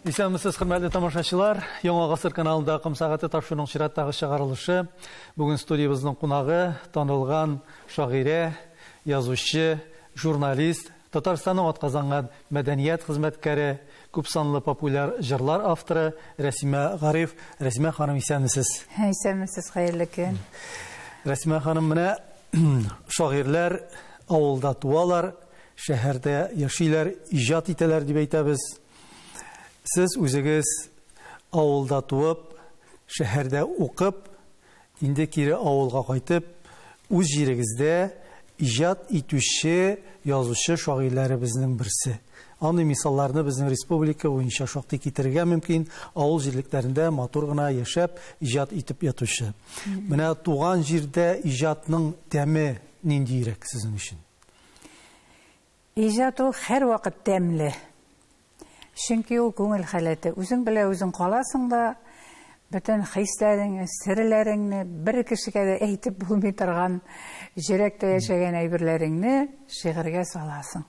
Исәнмесез, хөрмәтле тамашачылар. Яңа гасыр каналында Кым сәгате тапшыруның чираттагы чыгарылышы. Бүген студиябызның кунагы танылган шагыйрә, язучы, журналист, Татарстанның атказанган мәдәният хезмәткәре, күп санлы популяр җырлар авторы Рәсимә Гариф. Рәсимә ханым, исәнмесез? Исәнмесез, хәерле көн. Рәсимә ханым, менә шагыйрьләр авылда туалар, шәһәрдә яшиләр, иҗат итәләр дип әйтәбез. Сез үзегез авылда туып, шәһәрдә укып, инде кире авылга кайтып, үз җирегездә иҗат итүче, язучы шагыйрьләребезнең берсе. Аны мисалларны безнең республика буенча шактый китерергә мөмкин, авыл җирлекләрендә матур гына яшәп, иҗат итеп ятучы. Менә туган җирдә иҗатның тәме ниндирәк сезнең өчен? Иҗат ул һәр вакыт тәмле. Чөнки ул күңел халәте. Үзең белә үзең каласың да, бөтен хисләреңне, серләреңне бер кешегә дә әйтеп булмый торган, йөрәктә яшәгән әйберләреңне шигырьгә саласың.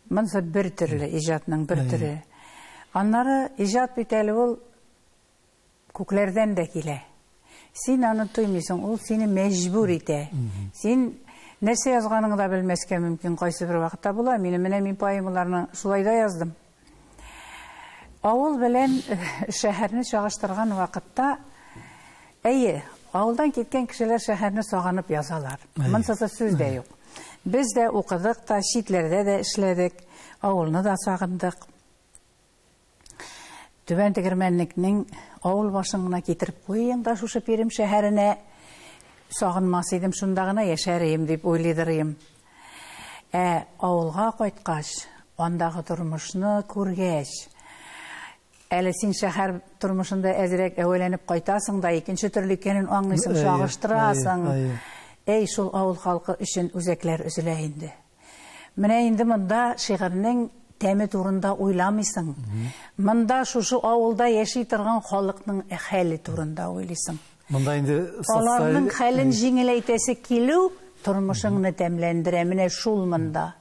Монсы бер төрле иҗатның бер төре. Аннары иҗат бит әле ул күкләрдән дә килә. Син аны тоймыйсың, ул сине мәҗбүр итә. Син нәрсә язганыңны да белмәскә мөмкин, кайсы бер вакытта була. Мин поэмаларны шулай да яздым. Авыл белән шәһәрне чагыштырган вакытта, авылдан киткән кешеләр шәһәрне саганып язалар. Монсыз сүз дә юк. Без дә укыдык та, читләрдә дә эшләдек, авылны да сагындык. Түбән Тегермәнлекнең авыл башына китереп куйың да шушы Пермь шәһәренә сагынмас идем, шунда гына яшәрем дип уйлыйдырым. Авылга кайткач, андагы тормышны күргәч, әле син шәһәр тормышында әзрәк әвәләнеп кайтасың да, икенче төрле икәнен аңлыйсың, чагыштырасың. Шул авыл халкы өчен үзәкләр үзелә инде. Менә инде монда шигырьнең тәме турында уйламыйсың. Монда шушы авылда яши торган халыкның хәле турында уйлыйсың. Монда инде аларның хәлен җиңеләйтәсе килү тормышыңны тәмләндерә. Менә шул монда.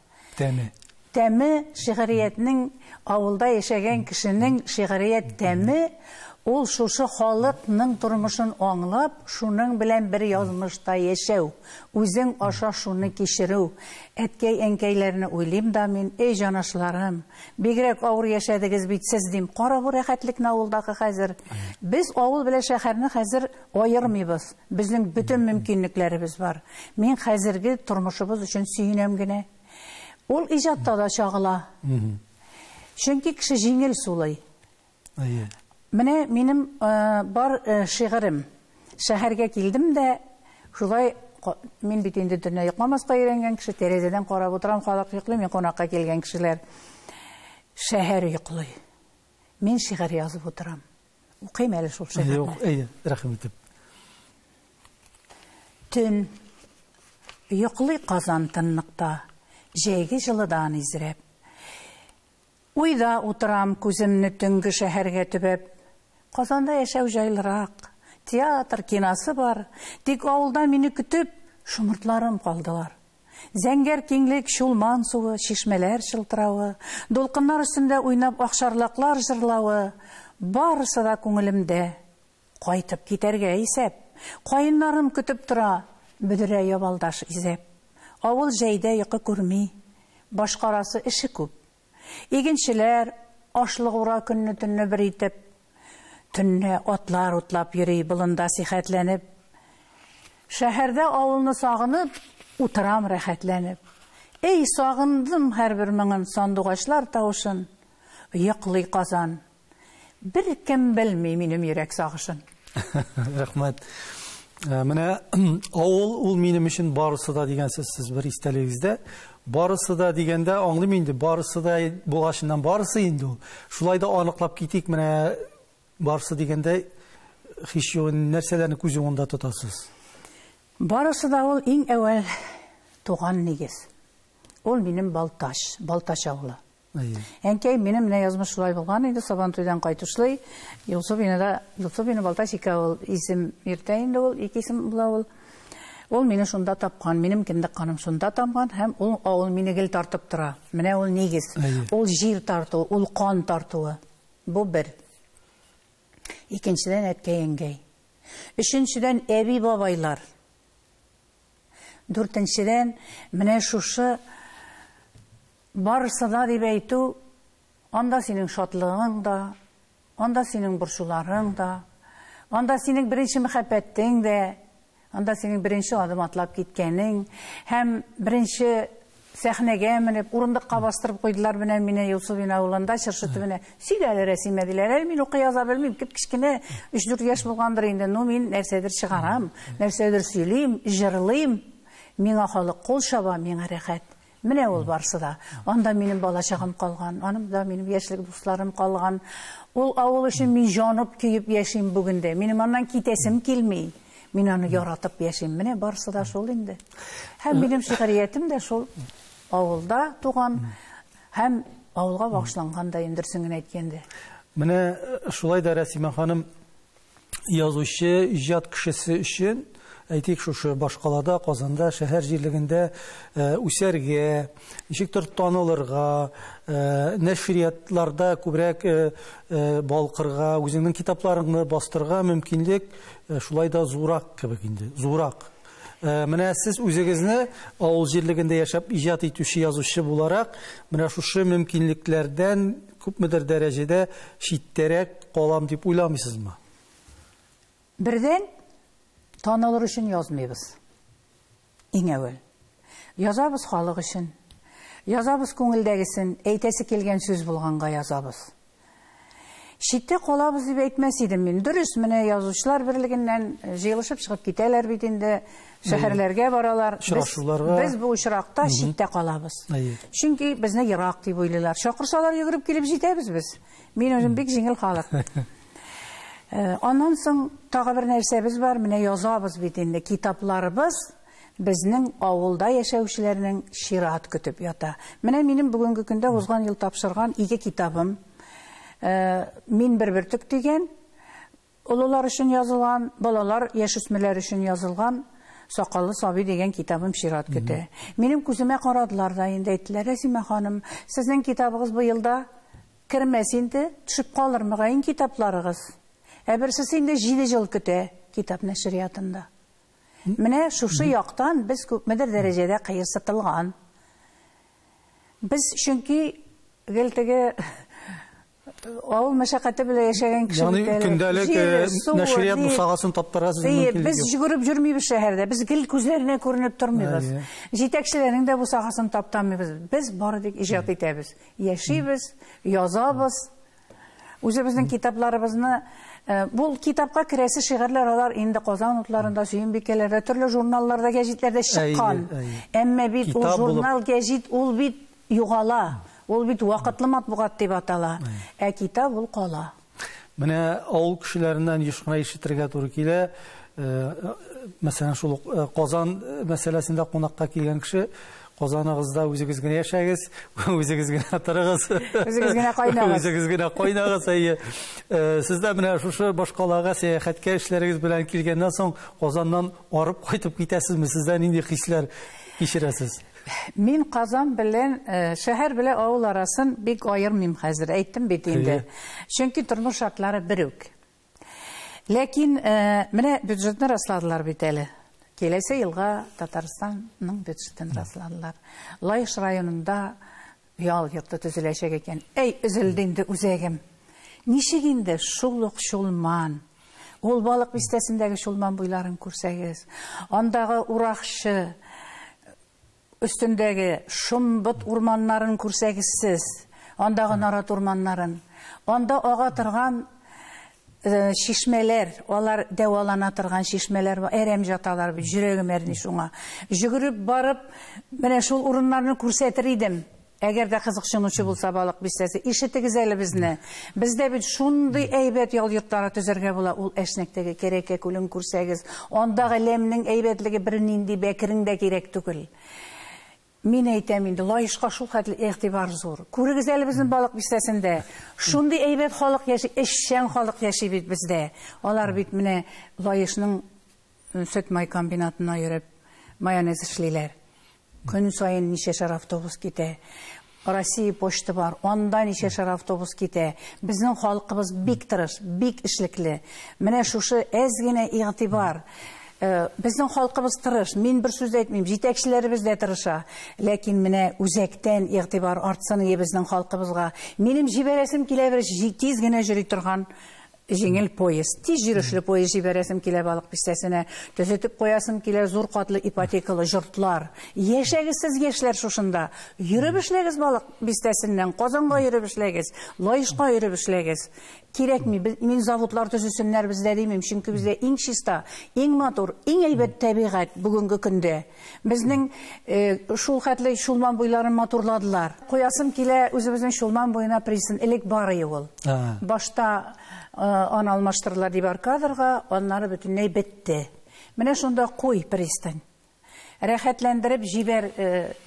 Тәме шигъриятның, авылда яшәгән кешенең шигърият тәме, ул шушы халыкның тормышын аңлап, шуның белән бер язмышта яшәү, үзең аша шуны кичерү. Әткәй-әнкәйләрне уйлыйм да мин, җанашларым, бигрәк авыр яшәдегез бит сез дим. Кара бу рәхәтлекне авылдагы хәзер. Без авыл белән шәһәрне хәзер аермыйбыз. Безнең бөтен мөмкинлекләребез бар. Мин хәзерге тормышыбыз өчен сөенәм генә. Ул иҗатта да чагыла. Чөнки кеше җиңел сулый. Менә минем бар шигырем. Шәһәргә килдем дә, шулай мин бит инде төнлә йокламаска өйрәнгән кеше, тәрәзәдән карап утырам, халык йоклый, мин кунакка килгән кешеләр. Шәһәр йоклый. Мин шигырь язып утырам. Укыйм әле шул шигырьне. Рәхмәт. Төн йоклый Казан тынлыкта, җәйге җылыдан изрәп. Уйда утырам, күземне төнгө шәһәргә төбәп. Казанда яшәү җайлырак, театр, киносы бар. Тик авылда мине көтеп, шумыртларым калдылар. Зәңгәр киңлек, шулман суы, шишмәләр чылтырауы, дулкыннар өстендә уйнап ахшарлаклар җырлавы, барысы да күңелемдә. Кайтып китәргә исәп, каеннарым көтеп тора, бөдерә ябалдаш изәп. Авыл җәйдә йокы күрми, башкарасы эше күп. Игенчеләр ашлык ура көнне төнне бер итеп, төнне атлар утлап йөри болында сихәтләнеп. Шәһәрдә авылны сагынып, утырам рәхәтләнеп. Сагындым һәрбер меңен сандугачлар тавышын, йоклый Казан. Бер кем белми минем йөрәк сагышын. Рәхмәт. Менә авыл ул минем өчен барысы да дигән сез бер истәлегездә. Барысы да дигәндә аңлыйм инде, барысы да булгачыннан барысы инде ул. Шулай да аныклап китик, менә барысы дигәндә нәрсәләрне күз уңында тотасыз? Барысы да ул иң әүвәл туган нигез. Ул минем Балташ авылы. Әнкәй минем менә язмыш шулай булган иде, Сабантуйдан кайтышлый. Юсуп ине Балташ икәү исем иртә инде ул, ике исем була ул. Ул мине шунда тапкан, минем кендек каным шунда тамган, һәм ул авыл мине гел тартып тора. Менә ул нигез. Ул җир тарту, ул кан тартуы. Bu bir. İkinciden etkeyengey. Üçüncüden ebi babaylar. Dörtüncüden mine şuşu barısına deyip eytu, onda senin şatlığın da, onda senin burşuların da, onda senin birinci mühabbettin de, onda senin birinci adım atlap gitkenin, hem birinci sahnege minip, urundukka bastırıp koydular binen mine Yusuf ina ulanda, şırşıtı bine, süyle resim ediler, min oku yaza bilmeyim, kişkine 3-4 yaş bulgandır indi, no min nersedir çıgaram, nersedir söyleyeyim, jırlıyım, mine halık kol şaba, mine rehat. Mine ol barsı da. Onda benim balacağım kalgan, anımda benim yaşlık dostlarım kalgan. Ol avul için min janıp kiyip yaşayım bugün de. Benim ondan kitesim kilmeyi. Min onu yaratıp yaşayım. Mine barsı da şol indi. Hem benim şikariyetim de şol avulda tuğan, hem avulga bağışlangan da indirsin etkende. Mine şolay da Resime Hanım yazışı, icad kişisi için aytik şu başkalada, Kazanda, şehir jirliginde üserge, nişiktir tanılırga, neşriyatlarda kübrek balkırga, özünün kitaplarını bastırga mümkünlük şulay da zurak gibi indi. Zurak. Mine siz özünüzü avul jirliginde yaşap icad etüşü yazışı bularak, mine şu mümkünlüklerden küpmüdür derecede şitterek kalam deyip uylamışsınız mı? Birden tanılır için yazmayız. En evvel. Yazabız halık için. Yazabız көңілдегісін, әйтесі келген сөz bulğanğa yazabız. Şitte kolabız deyip etmesiydim men. Dürüst mine yazıcılar birliğinden jığılışıp çıkıp giteler bitinde şehirlerge baralar. Biz bu uçrakta şitte kalabız. Çünkü bizne Irak deyip oylaylar. Şakırsalar yürüp gelip jitebіз biz. Men özüm bek jеңіл халық. Ondan soň tağı bir nersemiz var, mine yazabız bitinde kitaplarımız bizning avulda yaşauvchilarning şirat kütüp yata. Mine menim bugünkü günde uzgan yıl tapşırgan 2 kitabım. Min bir tük degen, ulular için yazılgan, balalar, yaşüsmeler için yazılgan Sakallı Sabi degen kitabım şirat kütü. Menim küzüme karadılar da indi ettiler, Resime Hanım, sizin kitabınız bu yılda kirmesinde düşüp kalır mı gayın kitaplarınız? Siz indi 7 yıl kütü kitap neşriyatında. Mine şuşu yoktan biz köpmedir derecede kıyırsıtılgan. Biz çünkü geltege avul meşakkatı bile yaşayan kişilikleri. Yani gündelik neşriyat musağasını taptırasız mümkünlük yok. Biz yürüp jürmeybiz şehirde. Biz gil gözlerine görünüp durmuyoruz. Jitekçilerin de bu sahasını taptamıyoruz. Biz baradık icad etemiz. Yaşayız, yazabız. Özümüzün kitaplarımızını bu kitapka kiresi şiirler olar indi Kazan otlarında, Süyünbikelerde, türlü jurnallarda, gezitlerde çıkan. Emme bit o jurnal gezit, ol bit yuğala. Ol bit vakıtlı matbuat deyip atala. Kitap ol kala. Mine avul kişilerinden yışkına işitirge doğru kile, mesela şu Kazan meselesinde konakka kelgen kişi, Kazanağızda özünüzgine yaşayız, özünüzgine atırığız, özünüzgine koynağız. Siz de mine şu başkalarga seyahatke işleriniz bilen kelgenden soň Kazandan arıp koytup gitesiz mi? Sizden indi hisler geçiresiz? Min Kazan bilen, şehir bile avul arasın bek ayırmayayım hazır, ayttim bitinde. Çünkü turmuş şartları birük. Lakin mine büdjetini rastladılar biteli. Kelese yılga Tataristan'ın büdjetini rastladılar. Layış rayonunda yal yurtta tüzüleşek eken. Ey üzüldüğünde üzegim. Nişiginde şulluk şulman. Ol balık bistesindeki şulman buyların kursegiz. Ondağı urakşı, üstündeki şumbut urmanların kursegizsiz. Ondağı narat urmanların. Onda oğa tırgan şişmeler, olar devalana tırgan şişmeler var. Erem jatalar, yüreğim erni şuna. Jügürüp barıp, mene şul urunlarını kursetiriydim. Eğer de kızıkçınışı bulsa balık bistesi, işittigiz eli bizne. Bizde bir şundu eybet yol yurtlara tüzerge bula, ul eşnekteki kereke külün kursegiz. Ondağı lemnin eybetligi birinin bekirinde gerek tükül. Min eytem indi, layışqa şul xatli ehtibar zor. Kurigiz eli bizim balık bistesinde. Şundu eybet xalık yaşi, eşşen xalık yaşi bit bizde. Olar bit mine layışının süt may kombinatına yürüp mayonez işliler. Kün sayın nişeşer avtobus gite. Россия почта бар, ондан ничә шар автобус китә. Безнең халкыбыз бик тырыш, бик эшлекле. Менә шушы әз генә игътибар. Безнең халкыбыз тырыш, мин бер сүз әйтмим, җитәкчеләребез дә тырыша. Ләкин менә үзәктән игътибар артсын безнең халкыбызга. Минем җибәрәсем килә бер тиз генә йөри торган жеңел поезд, тиз йөрүчле поезд җибәрәсем килә балык пистәсенә, төзәтеп куясым килә зур катлы ипотекалы йортлар. Яшәгез сез яшьләр шушында. Йөреп эшләгез балык пистәсеннән, Казанга йөреп эшләгез, Лаешка йөреп эшләгез. Кирәкми, мин заводлар төзүсеннәр бездә димим, чөнки бездә иң чиста, иң матур, иң әйбәт табигать бүгенге көндә. Безнең шул хәтле Шулман буйларын матурладылар. Куясым килә үзебезнең Шулман буена присын элек бар иде ул. Башта аны алмаштырдылар дебаркадерга, аннары бөтенләй бетте. Менә шунда куй пристань. Рәхәтләндереп җибәр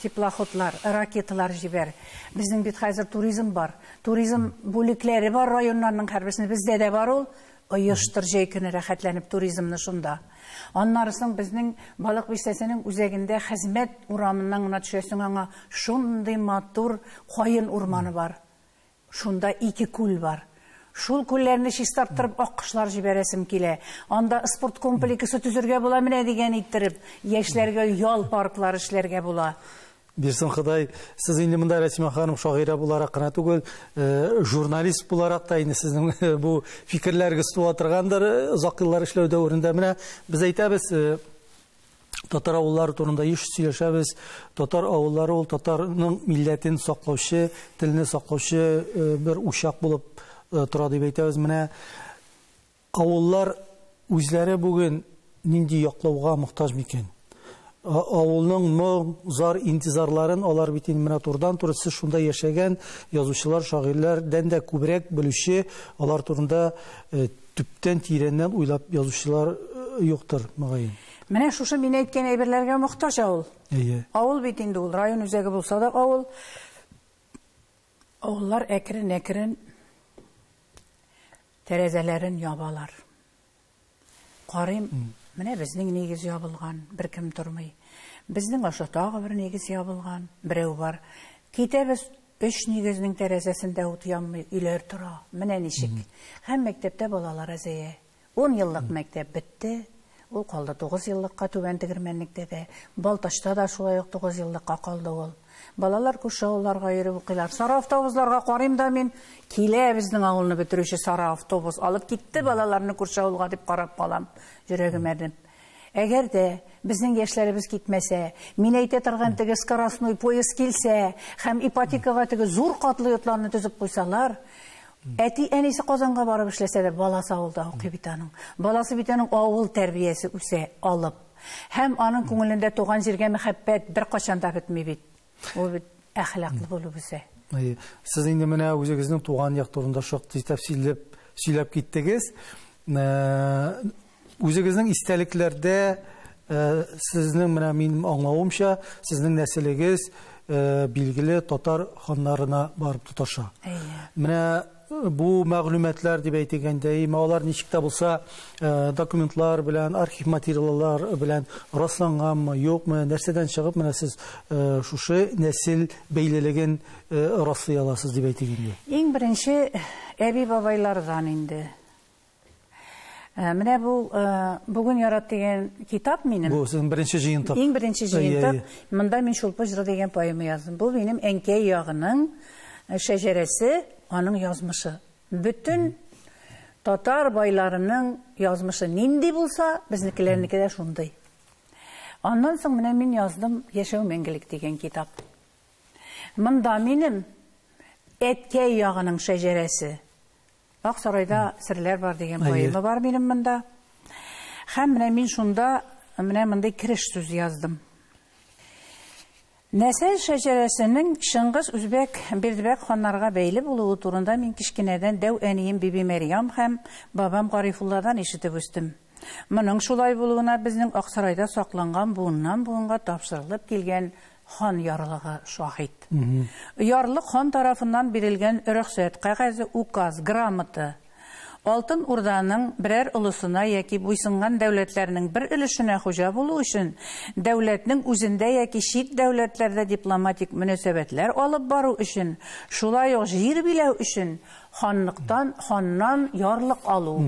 теплоходлар, ракеталар җибәр. Безнең бит хәзер туризм бар. Туризм бүлекләре бар районнарның һәрберсендә, бездә дә бар ул. Оештыр җәй көне рәхәтләнеп туризмны шунда. Аннарысың безнең балык пистәсенең үзәгендә хезмәт урамыннан гына төшәсең, аңа шундый матур каен урманы бар. Шунда 2 күл бар. Шул күлләрне чистарттырып аккышлар җибәрәсем килә. Анда спорт комплексы төзергә була менә дигән иттереп, яшьләргә ял парклары эшләргә була. Бирсен Ходай, сез инде монда Рәсимә ханым шагыйрә буларак кына түгел, журналист буларак та инде сезнең бу фикерләрегез туа торгандыр, озак еллар эшләү дәверендә. Менә без әйтәбез, татар авыллары турында еш сөйләшәбез. Татар авыллары ул татарның милләтен саклаучы, телне саклаучы бер учак булып тора дип әйтәбез. Менә авыллар үзләре бүген нинди яклауга мохтаҗ микән? Авылның моң, зар, интизарларын алар бит инде менә турыдан туры сез шунда яшәгән язучылар, шагыйрьләрдән дә күбрәк белүче, алар турында төптән тирәннән уйлап язучылар юктыр мөгаен. Менә шушы мин әйткән әйберләргә мохтаҗ авыл. Авыл бит инде ул район үзәге булса да авыл. Авыллар әкрен-әкрен тәрәзәләрен ябалар. Карыйм, менә безнең нигез ябылган, беркем тормый. Безнең аша тагы бер нигез ябылган, берәү бар. Китәбез 3 нигезнең тәрәзәсендә ут янмый, өйләр тора. Менә ничек. Һәм мәктәптә балалар әзәя. 10 еллык мәктәп бетте. Ул калды 9 еллыкка түбән тегермәнлектә дә. Балтачта да шулай ук 9 еллыкка калды ул. Балалар күрше авылларга йөреп укыйлар. Сары автобусларга карыйм да мин, килә безнең авылны бетерүче сары автобус алып китте балаларны күрше авылга дип карап калам. Йөрәгем әрнеп. Әгәр дә безнең яшьләребез китмәсә, мин әйтә торган теге скоростной поезд килсә, һәм ипотекага теге зур катлы йортларны төзеп куйсалар, әти әнисе Казанга барып эшләсә дә баласы авылда укый бит аның. Баласы бит аның авыл тәрбиясе үсә алып. Һәм аның күңелендә туган җиргә мәхәббәт беркайчан да бетми бит. Ул бит әхлаклы булып үсә. Сез инде менә үзегезнең туган як турында шактый тәфсилләп сөйләп киттегез. Үзегезнең истәлекләрдә сезнең менә минем аңлавымча, сезнең нәселегез билгеле татар ханнарына барып тоташа. Менә бу мәгълүматлар дип әйтгәндә, алар ничек тә булса документлар белән, архив материаллар белән расланганмы, юкмы, нәрсәдән чыгып менә сез шушы нәсел бәйлелеген раслый аласыз дип әйтгәндә. Иң беренче әби бабайлардан инде. Менә бу бүген ярат дигән китап минем. Бу сезнең беренче җыентык. Иң беренче җыентык. Монда мин Шулпы җыры дигән поэма яздым. Бу минем әнкәй ягының шәҗәрәсе, аның язмышы. Бүтән татар байларының язмышы нинди булса, безнекеләрнеке дә шундый. Аннан соң менә мин яздым Яшәү мәңгелек дигән китап. Монда минем әткәй ягының шәҗәрәсе. Аксарайда серләр бар дигән поэма бар минем монда. Һәм менә мин шунда менә мондай киреш сүз яздым. Нәсел шәҗәрәсенең Шыңгыз, Үзбәк, Бердебәк ханнарга бәйле булуы турында мин кичкенәдән дәү әнием Биби Мәрьям һәм бабам Гарифулладан ишетеп үстем. Моның шулай булуына безнең Аксарайда сакланган буыннан буынга тапшырылып килгән хан ярлыгы шаһит. Ярлык хан тарафыннан бирелгән рөхсәт кәгазе, указ, грамота. Алтын Урданың берәр улысына яки буйсынган дәүләтләрнең бер өлешенә хуҗа булу өчен, дәүләтнең үзендә яки чит дәүләтләрдә дипломатик мөнәсәбәтләр алып бару өчен, шулай ук җир биләү өчен ханнан ярлык алу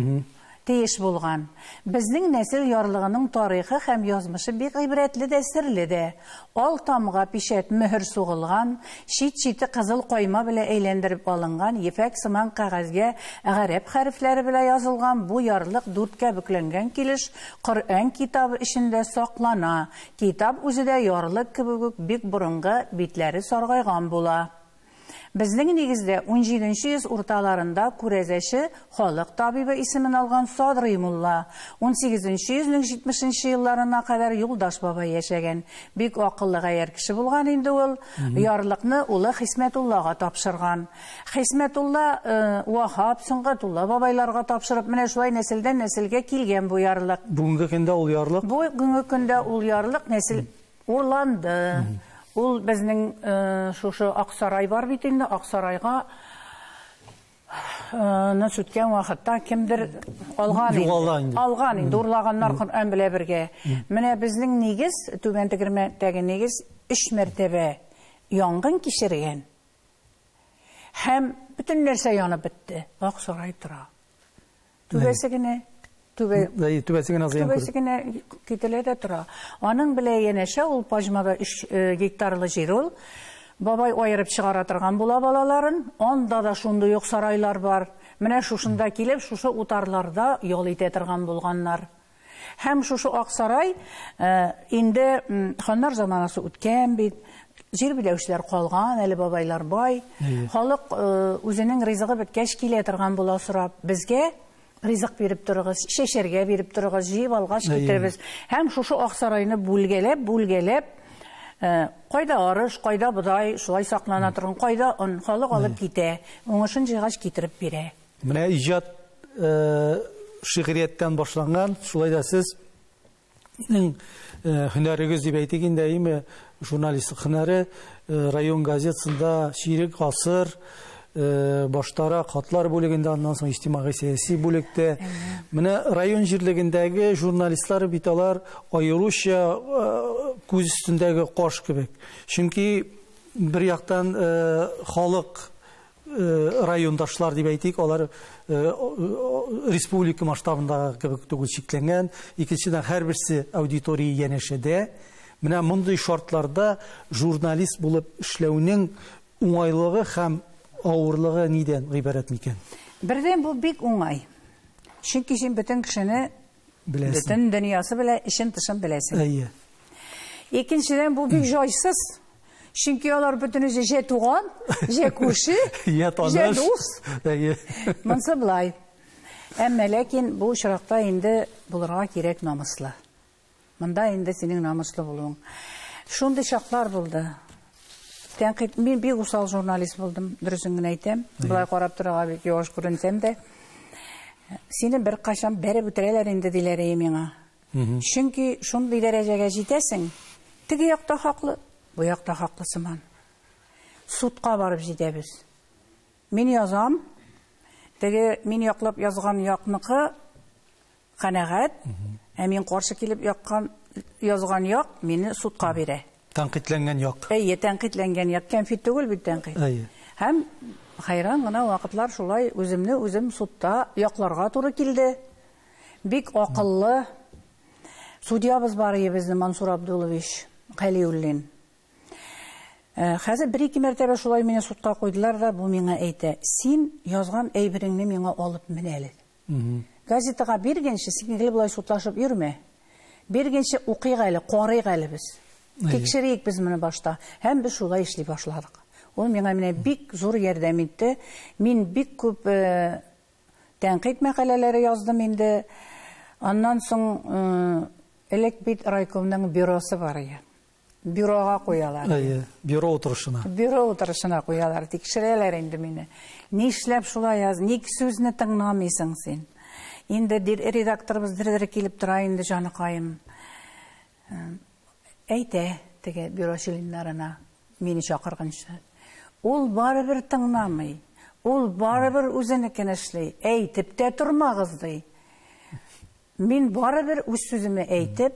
тиеш булган. Безнең нәсел ярлыгының тарихы һәм язмышы бик гыйбрәтле дә, серле дә. Ал тамга пишәт мөһер сугылган, чит-чите кызыл кайма белән әйләндереп алынган, ефәк сыман кәгазьгә гарәп хәрефләре белән язылган бу ярлык 4кә бүкләнгән килеш Коръән китабы эчендә саклана. Китап үзе дә ярлык кебек бик борынгы битләре саргайган була. Безнең нигездә 17нче урталарында күрәзәче халык табибы исемен алган Садрый мулла 18нче йөзнең 70нче елларына кадәр Юлдаш бабай яшәгән. Бик акыллы гаяр кеше булган инде ул. Ярлыкны улы Хисмәтуллага тапшырган. Хисмәтулла Вахап, Сөнгатулла бабайларга тапшырып, менә шулай нәселдән нәселгә килгән бу ярлык. Бүгенге көндә ул ярлык. Бүгенге көндә ул ярлык нәсел урланды. Ул безнең шушы Аксарай бар бит инде, Аксарайга үткән вакытта кемдер алган инде, урлаганнар Коръән белән бергә. Менә безнең нигез, түбән тегермәдәге нигез 3 мәртәбә янгын кичергән. Һәм бөтен нәрсә янып бетте. Аксарай тора. Түбәсегенә Түбәсегенә кителә дә тора. Аның белән янәшә ул Пажмада 3 гектарлы җир ул. Бабай айырып чыгара торган була балаларын. Анда да шундый ук сарайлар бар. Менә шушында килеп, шушы утарларда ял итә торган булганнар. Һәм шушы Аксарай инде ханнар заманасы үткән бит. Җир биләүчеләр калган, әле бабайлар бай. Халык үзенең ризыгы беткәч килә торган була сорап, безгә ризык биреп торыгыз, шешәргә биреп торыгыз, җыеп алгач китербез. Һәм шушы Аксарайны бүлгәләп, кайда арыш, кайда будай, шулай саклана торган, кайда халык алып китә, уңышын җыйгач китереп бирә. Менә иҗат шигърияттән башланган, шулай да сез һөнәрегез дип әйтик инде, журналистлык һөнәре район газетасында ширек гасыр баштара хатлар бүлегендә, аннан соң иҗтимагый сәяси бүлектә. Менә район җирлегендәге журналистлар бит алар аеруча күз өстендәге каш кебек. Чөнки бер яктан халык райондашлар дип әйтик, алар республика масштабында кебек түгел чикләнгән. Икенчедән һәрберсе аудитория янәшәдә. Менә мондый шартларда журналист булып эшләүнең уңайлыгы һәм авырлыгы нидән гыйбарәт микән? Бердән бу бик уңай. Чөнки син бөтен кешене бөтен дөньясы белән ишен тышын беләсең. Икенчедән бу бик җайсыз. Чөнки алар бөтенесе җә туган, җә күрше, җә дус. Монсы булай. Әмма ләкин бу очракта инде булырга кирәк намыслы. Монда инде синең намыслы булуың. Шундый чаклар булды. Мин бик усал журналист булдым, дөресен генә әйтәм. Булай карап торырга бик яваш күренсәм дә. Сине бер кашан бәреп үтерәләр инде диләр миңа. Чөнки шундый дәрәҗәгә җитәсең, теге якта хаклы, бу якта хаклы сыман. Судка барып җитәбез. Мин язам, теге мин яклап язган якныкы канәгать, мин каршы килеп язган як мине судка бирә. Тәнкыйтьләнгән як. Тәнкыйтьләнгән як, кәнфит түгел бит тәнкыйть. Һәм хайран гына вакытлар шулай үземне үзем судта якларга туры килде. Бик акыллы судьябыз бар иде безнең Мансур Абдулович Калиуллин. Хәзер бер-ике мәртәбә шулай мине судка куйдылар да, бу миңа әйтә: "Син язган әйбереңне миңа алып менә әле. Газетага биргәнче син булай судлашып йөрмә. Биргәнче укыйк әле, карыйк әле без. Тикшерик без моны башта." Һәм без шулай эшли башладык. Ул миңа менә бик зур ярдәм итте. Мин бик күп тәнкыйть мәкаләләре яздым инде. Аннан соң элек бит райкомның бюросы бар иде. Бюрога куялар. Бюро утырышына. Бюро утырышына куялар. Тикшерәләр инде мине. Нишләп шулай яз? Ник сүзне тыңламыйсың син? Инде редакторыбыз дирдер килеп тора инде, җаныкаем. Әйтә теге бюро членнарына мине чакырганчы. Ул барыбер тыңламый. Ул барыбер үзенекен эшли. Әйтеп тә тормагыз ди. Мин барыбер үз сүземне әйтеп,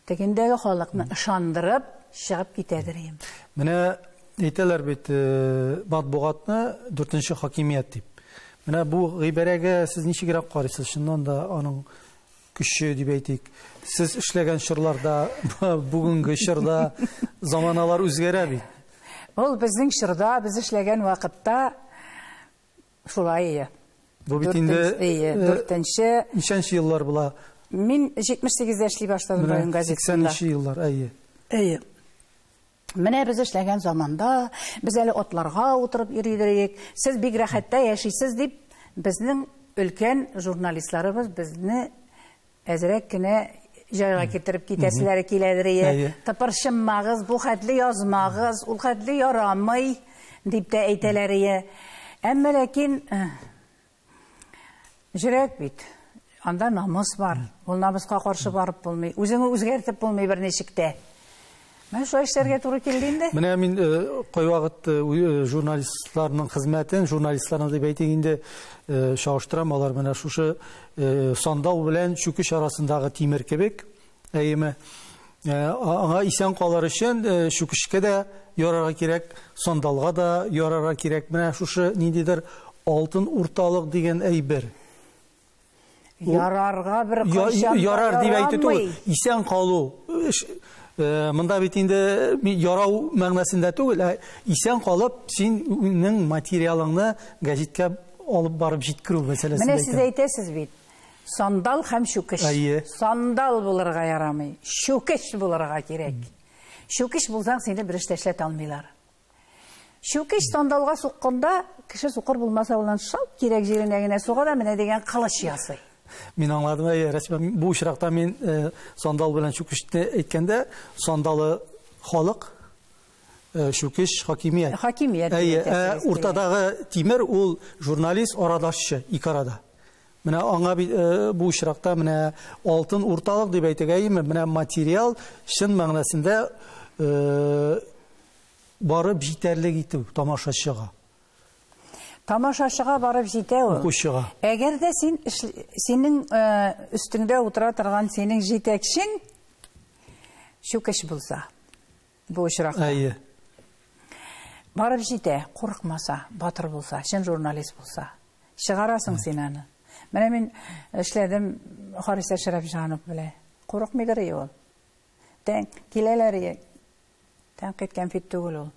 тегендәге халыкны ышандырып, чыгып китәдерим. Менә әйтәләр бит, матбугатны 4-нче хакимият дип. Менә бу гыйбарәгә сез ничегрәк карыйсыз? Шуннан да аның көче дип әйтик. Сез эшләгән чорларда, бүгенге чорда заманалар үзгәрә бит. Ул безнең чорда, без эшләгән вакытта шулай. Бу бит инде 4-нче. Ничәнче еллар була? Мин 78 яшьли баштадым район газетасында. 80-нче еллар, Әйе. Менә без эшләгән заманда, без әле атларга утырып йөридек. Сез бик рәхәттә яшисез дип, безнең өлкән журналистларыбыз безне әзрәк кенә җайга китереп китәселәре киләдер. Тыпырчынмагыз, бу хәтле язмагыз, ул хәтле ярамый дип тә әйтәләр. Әмма ләкин жүрәк бит. Анда намус бар. Ул намуска каршы барып булмый. Үзеңне үзгәртеп булмый бер ничектә. Мен шулай эшләргә туры килде инде. Менә мин кай вакыт журналистларның хезмәтен, журналистларны дип әйтик инде чагыштырам, алар менә шушы сандал белән чүкеш арасындагы тимер кебек. Әйеме? Аңа исән калыр өчен чүкешкә дә ярарга кирәк, сандалга да ярарга кирәк. Менә шушы ниндидер алтын урталык дигән әйбер. Ярарга бер кайчан ярар дип әйтү, исән калу. Монда бит инде ярау мәгънәсендә түгел, исән калып, синең материалыңны гәҗиткә алып барып җиткерү мәсьәләсе. Менә сез әйтәсез бит. Сандал һәм чүкеш. Сандал булырга ярамый, чүкеш булырга кирәк. Чүкеш булсаң, сине бер эштә эшләтә алмыйлар. Чүкеш сандалга сукканда, кеше сукыр булмаса, улан шалт кирәк җиренә генә суга да менә дигән кылыч ясый. Мин аңладым, рәсмән бу очракта мин сандал белән чүкешне әйткәндә, сандалы халык, чүкеш хакимият. Хакимият. Уртадагы тимер ул журналист арадашчы, ике арада. Менә аңа бу очракта менә алтын урталык дип әйтәгәйме, менә материал чын мәгънәсендә барып җитәрлек итү тамашачыга. Тамашачыга барып җитә ул. Укучыга. Әгәр дә синең өстеңдә утыра торган синең җитәкчең чүкеш булса, бу очракта. Барып җитә, курыкмаса, батыр булса, чын журналист булса, чыгарасың син аны. Менә мин эшләдем Хариса Шәрәфҗанов белән. Курыкмыйдыр ул. Киләләр, тәнкыйть кәнфит түгел ул.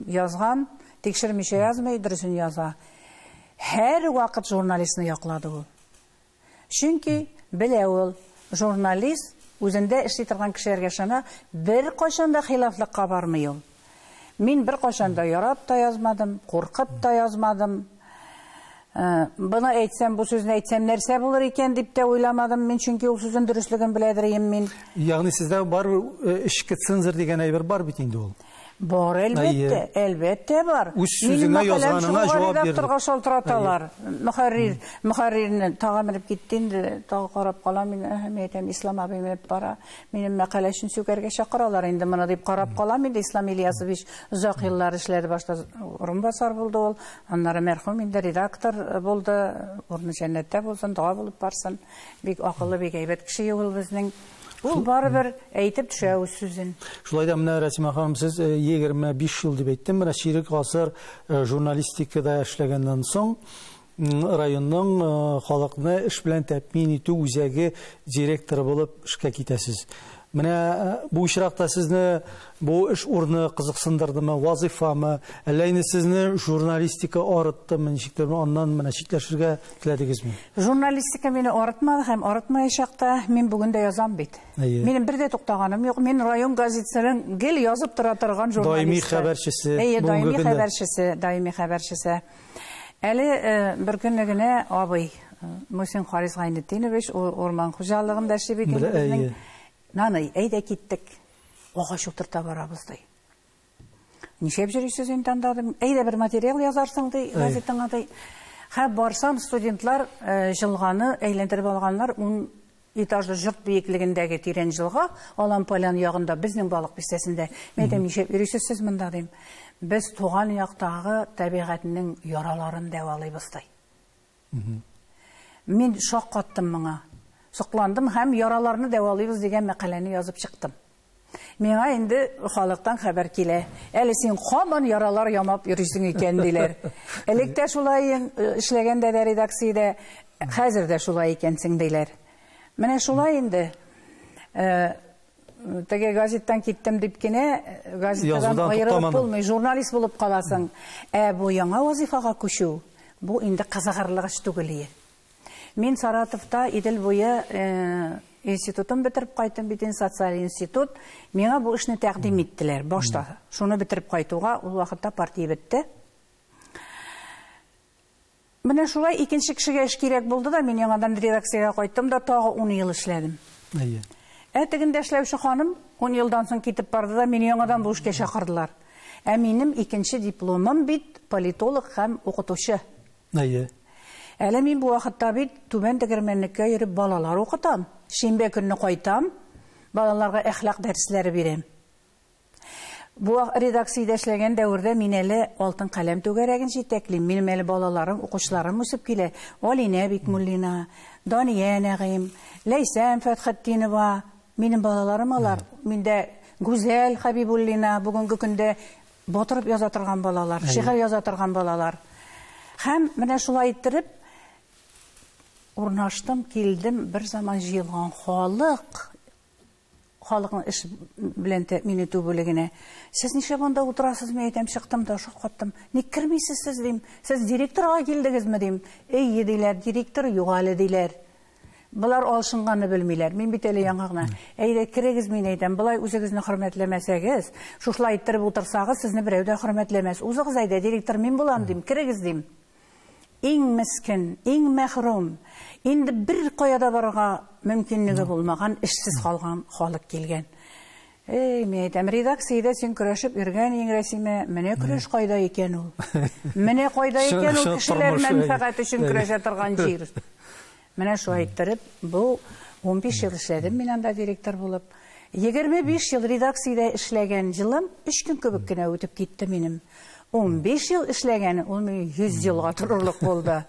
Язган, тикшермичә язмый, дөресен яза. Һәр вакыт журналистны яклады ул. Чөнки белә ул, журналист үзендә эшли торган кешеләргә ышана, бер кайчан да хилафлыкка бармый ул. Мин бер кайчан да ярап та язмадым, куркып та язмадым. Бына әйтсәм, бу сүзне әйтсәм, нәрсә булыр икән дип тә уйламадым мин, чөнки ул сүзнең дөрестлеген беләдерем мин. Ягъни сездә бар ишке цензур дигән әйбер бар бит инде ул. Бар, әлбәттә, әлбәттә бар. Үз сүзеңә язганыңа җавап бир. Редакторга шалтыраталар. Мөхәррирне тагын белеп китте инде, тагы карап кала, мин әһәмиятем Ислам абый менеп бара. Минем мәкалә өчен сүкәргә чакыралар инде, моны дип карап кала, мин Ислам Ильясович озак еллар эшләде, башта урынбасар булды ул, аннары мәрхүм инде редактор булды, урыны җәннәттә булсын, дуа булып барсын. Бик акыллы, бик әйбәт кеше ул безнең. Ул барыбер әйтеп төшә үз сүзен. Шулай да менә Рәсимә ханым, сез 25 ел дип әйттем, менә ширек гасыр журналистикада эшләгәннән соң районның халыкны эш белән тәэмин итү үзәге директоры булып эшкә китәсез. Менә бу очракта сезне бу эш урыны кызыксындырдымы, вазифамы, әллә инде сезне журналистика арыттымы, ничектер аннан менә читләшергә теләдегезме? Журналистика мине арытмады һәм арытмаячакта, мин бүген дә язам бит. Минем бер дә туктаганым юк. Мин район газетасының гел язып тора торган журналист. Даими хәбәрчесе. Даими хәбәрчесе. Әле бер көнне генә абый Мусин Харис Гайнетдинович Орман хуҗалыгында эшли бит. Наны, әйдә киттек, агач утырта барабыз ди. Нишәп йөрисез инде анда? Әйдә бер материал язарсың ди, газетаңа ди. Һәм барсам, студентлар җылганы әйләндереп алганнар 10 этажлы жұрт биеклегендәге тирән җылга, Алан-Полян ягында, безнең балык бистәсендә. Мәдәм нишәп йөрисез сез монда дим. Без туган яктагы табигатьнең яраларын дәвалыйбыз. Мин шок каттым моңа. Сокландым һәм яраларны дәвалыйбыз дигән мәкаләне язып чыктым. Миңа инде халыктан хәбәр килә. Әле син һаман яралар ямап йөрисең икән диләр. Электә шулай эшләгәндә дә редакциядә, хәзер дә шулай икәнсең диләр. Менә шулай инде. Теге газеттан киттем дип кенә, газеттадан аерылып булмый, журналист булып каласың. Бу яңа вазифага күчү, бу инде кызыгырлык эш түгел. Мин Саратовта Идел буе институтын бетереп кайттым, бит социаль институт. Миңа бу эшне тәкъдим иттеләр башта. Шуны бетереп кайтуга, ул вакытта партия бетте. Менә шулай икенче кешегә эш кирәк булды да, мин яңадан редакциягә кайттым да, тагы 10 ел эшләдем. Тегендә эшләүче ханым 10 елдан соң китеп барды да, мине яңадан бу эшкә чакырдылар. Минем икенче дипломым бит политолог һәм укытучы. Әле мин бу вакытта бит Түбән Тегермәнлеккә йөреп балалар укытам. Шимбә көнне кайтам, балаларга әхлак дәресләре бирәм. Бу редакциядә эшләгән дәврдә мин әле алтын каләм түгәрәген җитәклим. Минем әле балаларым, укучыларым үсеп килә. Алина Бикмуллина, Дания Нәгыйм, Ләйсән Фәтхетдинова, минем балаларым алар. Миндә Гүзәл Хәбибуллина, бүгенге көндә батырып яза торган балалар, шигырь яза торган балалар. Һәм менә шулай иттереп урнаштым, килдем, бер заман җыелган халыкның эш белән тәэмин итү бүлегенә. Сез нишлә монда утырасыз? Мин әйтәм, чыктым да шаккаттым. Ник кермисез сез дим? Сез директорга килдегезме дим? Диләр, директор юк әле диләр. Булар алышынганны белмиләр. Мин бит әле яңа гына. Әйдә керегез, мин әйтәм, булай үзегезне хөрмәтләмәсәгез, шушлай иттереп утырсагыз, сезне берәү дә хөрмәтләмәс. Үзегез әйдә, директор мин булам дим, керегез дим. Иң мескен, иң мәхрум, инде бер каяда барырга мөмкинлеге булмаган, эшсез калган халык килгән. Мин әйтәм, редакциядә син көрәшеп йөргән Иңрәсимә, менә көрәш кайда икән ул? Менә кайда икән ул кешеләр мәнфәгать өчен көрәшә торган җир? Менә шулай иттереп, бу 15 ел эшләдем мин анда директор булып. 25 ел редакциядә эшләгән җылым 3 көн кебек кенә үтеп китте минем. 15 ел эшләгән, ул миңа 100 елга торырлык булды.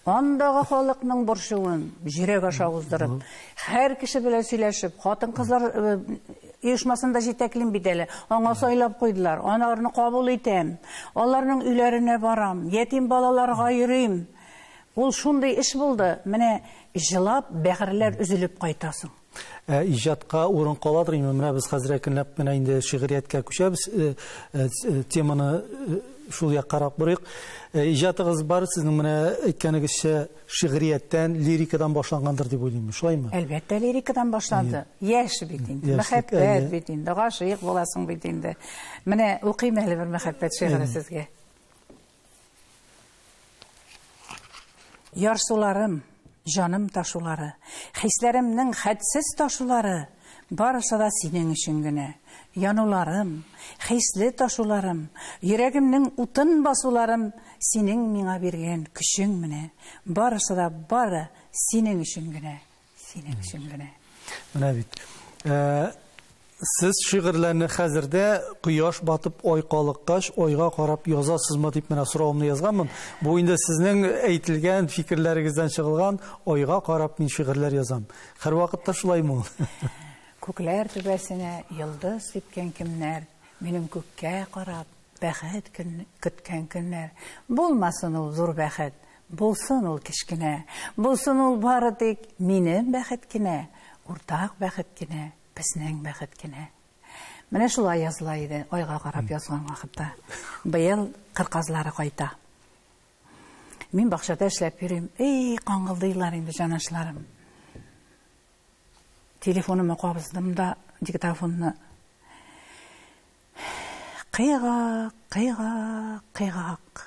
Андагы халыкның борчуын җирәк аша уздырып, һәр кеше белән сөйләшеп, хатын-кызлар оешмасында җитәклим бит әле. Аңа сайлап куйдылар. Аларны кабул итәм. Аларның өйләренә барам, ятим балаларга йөрим. Ул шундый эш булды. Менә җылап, бәгырьләр үзелеп кайтасың. Иҗатка урын каладыр. Менә без хәзер әкренләп менә инде шигырияткә күчәбез. Теманы шул якка карап барыйк. Иҗатыгыз бар, сезнең менә әйткәнегезчә шигырияттән, лирикадан башлангандыр дип уйлыйм. Шулаймы? Әлбәттә, лирикадан башланды. Яшь бит инде, мәхәббәт бит инде, гашыйк буласың бит инде. Менә укыйм әле бер мәхәббәт шигыре сезгә. Ярсуларым, жаным ташулары, хисләремнең хәдсез ташулары, барысы да синең өчен генә. Януларым, хисле ташуларым, йөрәгемнең утын басуларым, синең миңа биргән көчең менә. Барысы да бары синең өчен генә, синең өчен генә. Менә бит. Сез шигырьләрне хәзердә кояш батып ай калыккач, айга карап язасызмы дип менә соравымны язганмын. Бу инде сезнең әйтелгән фикерләрегездән чыгылган, айга карап мин шигырьләр язам. Һәр вакытта шулаймы? Күкләр түбәсенә йолдыз сипкән кемнәр, минем күккә карап бәхет көткән көннәр. Булмасын ул зур бәхет, булсын ул кечкенә, булсын ул бары тик минем бәхет кенә, уртак бәхет кенә. Безнең бәхет кенә. Менә шулай языла иде, айга карап язган вакытта. Быел кырказлары кайта. Мин бакчада эшләп йөрим. Каңгылдыйлар инде җанашларым. Телефонымны кабыздым да диктофонны. Кыйгак, кыйгак, кыйгак.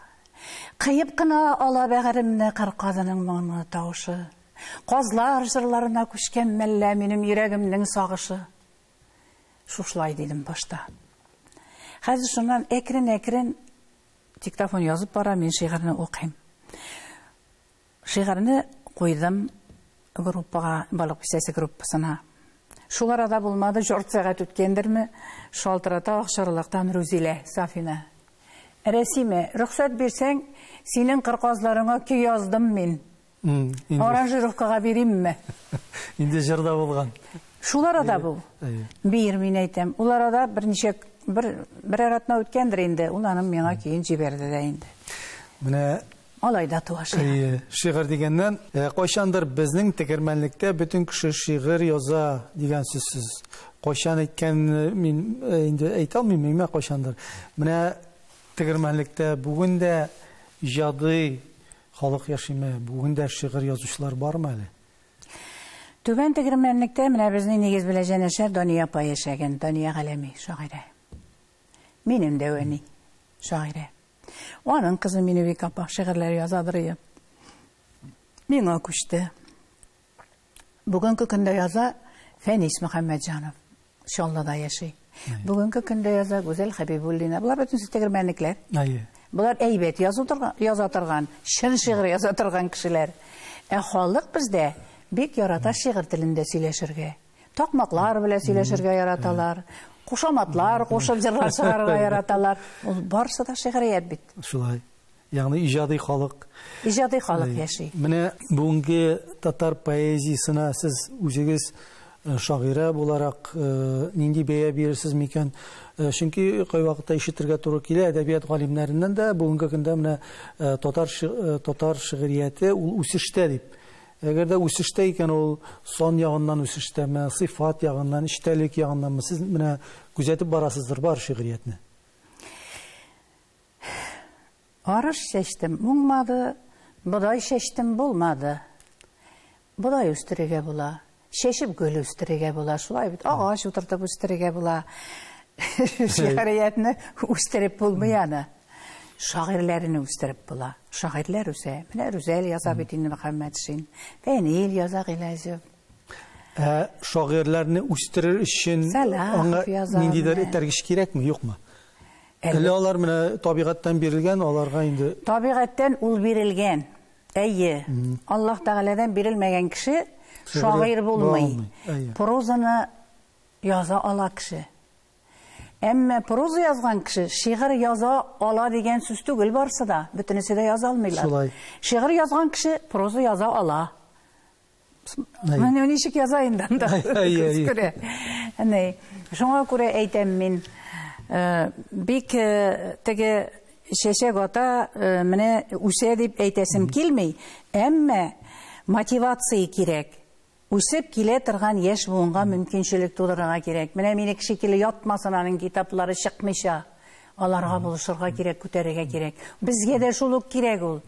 Кыйып кына ала бәгыремне кырказының моңлы тавышы. Казлар җырларына күчкән мәллә минем йөрәгемнең сагышы. Шушлай дидем башта. Хәзер шуннан әкрен-әкрен диктофон язып бара, мин шигырьне укыйм. Шигырьне куйдым группага, балык бисәсе группасына. Шул арада булмады, 4 сәгать үткәндерме, шалтырата акчарлыктан Рүзилә Сафина. Рәсиме, рөхсәт бирсәң, синең кырказларыңа көй яздым мин. Аранжировкага бирәмме? Инде җырда булган. Шулар да бу. Бир, мин әйтәм. Улар да бер аратна үткәндер инде. Ул аның миңа көйен җибәрде дә инде. Менә алайда туашы. Шигырь дигәннән, кайчандыр безнең тегермәнлектә бөтен кеше шигырь яза дигән сүзсез. Кайчан әйткән мин инде әйтә алмыйм, кайчандыр. Менә тегермәнлектә бүген дә иҗади халык яшиме, бүген дә шигырь язучылар бармы әле? Түбән тегермәнлектә менә безнең нигез белән яшәр Дания апа яшәгән, Дания Галәми шагыйрә. Минем дә әни шагыйрә. Аның кызы Миневик апа шигырьләр язадыр. Миңа күчте. Бүгенге көндә яза Фәнис Мөхәммәтҗанов. Шаллада яши. Бүгенге көндә яза Гүзәл Хәбибуллина. Булар бөтен тегермәнлекләр. Булар әйбәт яза торган, шин шигырь яза торган кешеләр. Халык бездә бик ярата шигырь телендә сөйләшергә. Такмаклар белән сөйләшергә яраталар. Кушаматлар, кушып җырлар чыгарырга яраталар. Ул барысы да шигърият бит. Шулай. Ягъни иҗади халык. Иҗади халык яши. Менә бүгенге татар поэзиясына сез үзегез шагыйрә буларак нинди бәя бирерсез микән? Чөнки кай вакытта ишетергә туры килә, әдәбият галимнәреннән дә бүгенге көндә менә татар шигърияте ул үсештә дип. Әгәр дә үсештә икән, ул сон ягыннан үсештәме, сыйфат ягыннан, иштәлек ягыннан сез менә күзәтеп барасыздыр бар шигъриятне? Арыш чәчтем, уңмады, бодай чәчтем, булмады. Бодай үстерергә була, чәчеп гөл үстерергә була, шулай бит, агач утыртып үстерергә була. Шигъриятне үстереп булмый аны. Шагыйрьләрне үстереп була. Шагыйрьләр үсә. Менә Рүзәл яза бит инде Мөхәммәтшин. Фәнил яза Гиләҗев. Шагыйрьләрне үстерер өчен аңа ниндидер этәргеш кирәкме, юкмы? Әле алар менә табигатьтән бирелгән, аларга инде табигатьтән ул бирелгән. Әйе. Аллаһ Тәгаләдән бирелмәгән кеше шагыйрь булмый. Прозаны яза ала кеше. Әмма проза язган кеше шигырь яза ала дигән сүз түгел барсы да, бөтенесе дә яза алмыйлар. Шигырь язган кеше проза яза ала. Менә ничек яза инде анда. Шуңа күрә әйтәм мин, бик теге шәшәк ата менә үсә дип әйтәсем килми, әмма мотивация кирәк. Үсеп килә торган яшь буынга мөмкинчелек тудырырга кирәк. Менә мине шикелле ятмасын аның китаплары чыкмыйча. Аларга булышырга кирәк, күтәрергә кирәк. Безгә дә шул ук кирәк ул.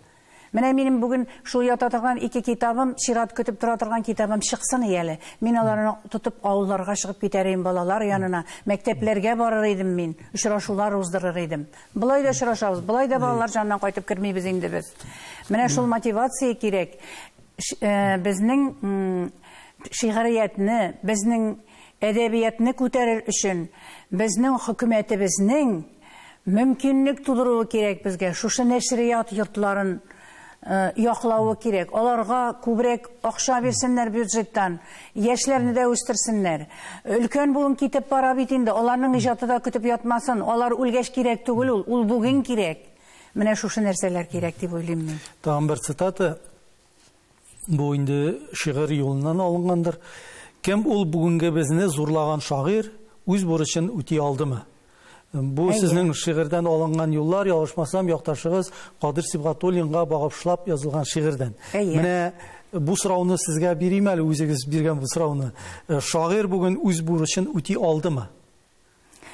Менә минем бүген шул ята торган 2 китабым, чират көтеп тора торган китабым чыксын әле. Мин аларны тотып авылларга чыгып китәрим балалар янына. Мәктәпләргә барыр идем мин, очрашулар уздырыр идем. Булай да очрашабыз, булай да балалар җанынан кайтып кермибез инде без. Менә шул мотивация кирәк. Безнең шигъриятне, безнең әдәбиятны күтәрер өчен, безнең хөкүмәтебезнең мөмкинлек тудыруы кирәк безгә. Шушы нәшрият йортларын яклауы кирәк. Аларга күбрәк акча бирсеннәр бюджеттан, яшьләрне дә үстерсеннәр. Өлкән буын китеп бара бит инде, аларның иҗаты да көтеп ятмасын. Алар үлгәч кирәк түгел ул бүген кирәк. Менә шушы нәрсәләр кирәк дип уйлыйм мин. Тагын бер цитата. Бу инде шигырь юлыннан алынгандыр. Кем ул бүгенге безне зурлаган шагыйрь үз бурычын үти алдымы? Бу сезнең шигырьдән алынган юллар, ялгышмасам, якташыгыз Кадир Сибгатуллинга багышлап язылган шигырьдән. Менә бу сорауны сезгә бирим әле, үзегез биргән бу сорауны. Шагыйрь бүген үз бурычын үти алдымы?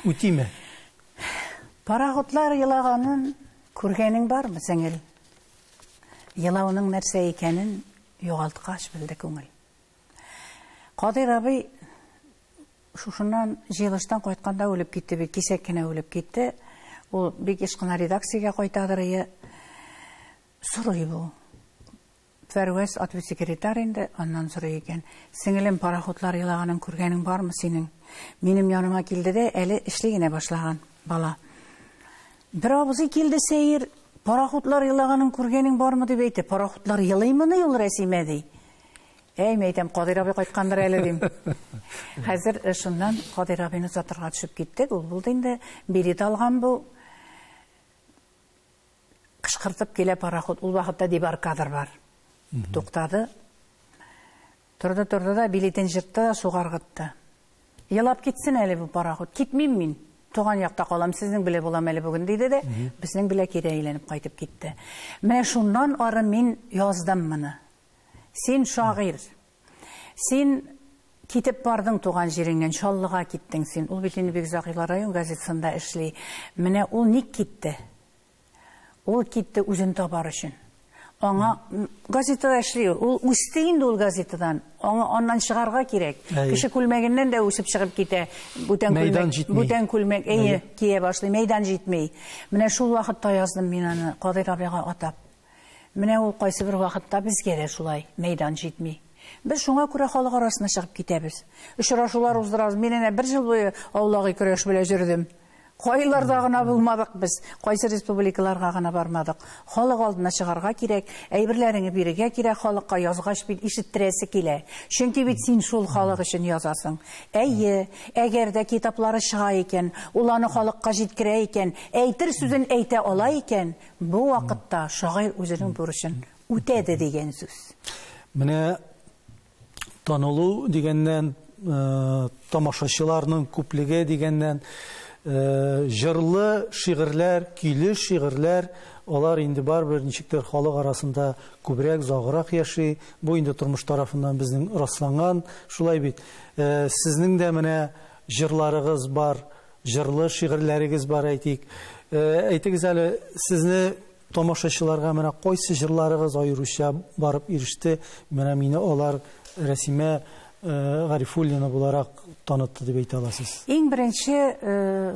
Үтиме? Пароходлар елаганын күргәнең бармы сеңел? Елауның нәрсә икәнен югалткач белде күңел. Кадир абый шушыннан җыелыштан кайтканда үлеп китте, бик кисәк кенә үлеп китте. Ул бик еш кына редакциягә кайтадыр. Сорый бу. Фәрвәз ответ-секретарь инде, аннан сорый икән. Сеңелем, пароходлар елаганын күргәнең бармы синең? Минем яныма килде дә, әле эшли генә башлаган бала. Бер абзый килде сәер, пароходлар елаганын күргәнең бармы дип әйтте. Пароходлар елыймыны ул Рәсимә ди. Әйтәм, Кадир абый кайткандыр әле дим. Хәзер шуннан Кадир абыйны затырга төшеп киттек. Ул булды инде билет алган бу. Кышкыртып килә пароход. Ул вакытта дебаркадер бар. Туктады. Торды да билетен жыртты, сугар гытты. Елап китсен әле бу пароход. Китмим мин. Туган якта калам, сезнең белә булам әле бүген диде дә, безнең белә кире әйләнеп кайтып китте. Менә шуннан ары мин яздым моны. Син шагыйрь. Син китеп бардың туган җиреңнән, Чаллыга киттең син. Ул бит инде Бикзакыйлар район газетасында эшли. Менә ул ник китте? Ул китте үзен табар өчен. Аңа газетада эшли, ул үсте инде ул газетадан. Аңа аннан чыгарга кирәк. Кеше күлмәгеннән дә үсеп чыгып китә. Бүтән күлмәк кия башлый, мәйдан җитмәй. Менә шул вакытта яздым мин аны Кадир абыйга атап. Менә ул кайсы бер вакытта безгә дә шулай мәйдан җитми. Без шуңа күрә халык арасына чыгып китәбез. Очрашулар уздырабыз. Мин әнә бер ел буе аулагы көрәш белән җөрдем. Кайларда гына булмадык без, кайсы республикаларга гына бармадык. Халык алдына чыгарга кирәк, әйберләреңне бирергә кирәк, халыкка язгач бит ишеттерәсе килә. Чөнки бит син шул халык өчен язасың. Әйе, әгәр дә китаплары чыга икән, ул аны халыкка җиткерә икән, әйтер сүзен әйтә ала икән, бу вакытта шагыйрь үзенең бурычын үтәде дигән сүз. Менә танылу дигәннән, тамашачыларның күплеге дигәннән, җырлы шигырьләр, көйле шигырьләр, алар инде барбер ничектер халык арасында күбрәк, загырак яши. Бу инде тормыш тарафыннан безнең расланган, шулай бит. Сезнең дә менә җырларыгыз бар, җырлы шигырьләрегез бар, әйтик. Әйтегез әле, сезне тамашачыларга менә кайсы җырларыгыз аеруча барып иреште? Менә мине алар Рәсимә Гарифуллина буларак танытты дип әйтә аласыз. Иң беренче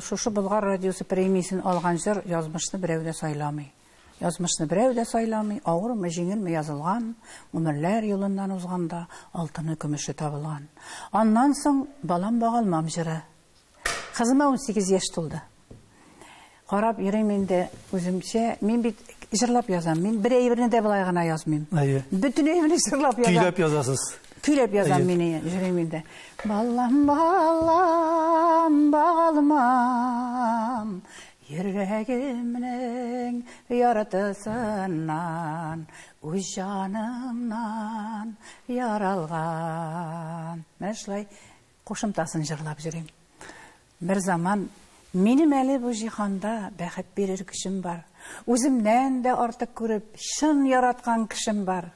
шушы Болгар радиосы премиясын алган җыр язмышны берәү дә сайламый. Язмышны берәү дә сайламый, авырмы, җиңелме язылган, гомерләр юлыннан узганда алтыны, көмеше табылган. Аннан соң балам багалмам җыры. Кызыма 18 яшь тулды. Карап йөрим инде үземчә, мин бит җырлап язам. Мин бер әйберне дә булай гына язмыйм. Бүтән әйберне җырлап язам. Көйләп язасыз. Көйләп язам мине җыреминдә. Балам, балам, багалмам, йөрәгемнең яратысыннан, үз җанымнан яралган. Мәшләй кушымтасын җырлап җөрим. Бер заман минем әле бу җиһанда бәхет бирер кешем бар. Үземнән дә артык күреп, шын яраткан кешем бар.